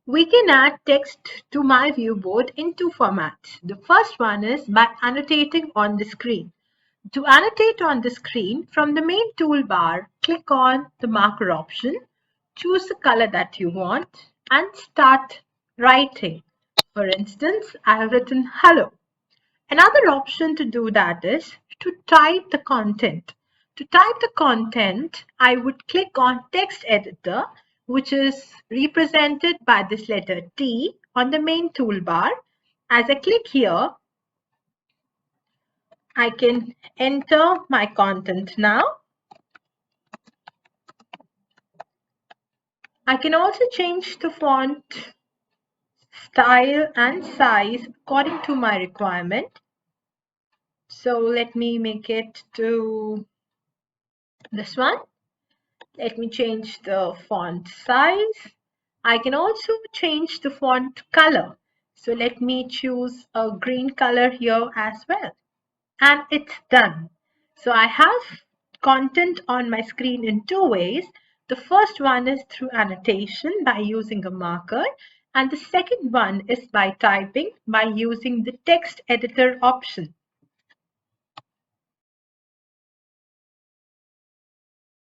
We can add text to myViewBoard in two formats. The first one is by annotating on the screen. To annotate on the screen, from the main toolbar, click on the marker option, choose the color that you want, and start writing. For instance, I have written hello. Another option to do that is to type the content. To type the content, I would click on text editor, which is represented by this letter T on the main toolbar. As I click here, I can enter my content now. I can also change the font style and size according to my requirement. So let me make it to this one. Let me change the font size. I can also change the font color. So let me choose a green color here as well. And it's done. So I have content on my screen in two ways. The first one is through annotation by using a marker, and the second one is by typing by using the text editor option.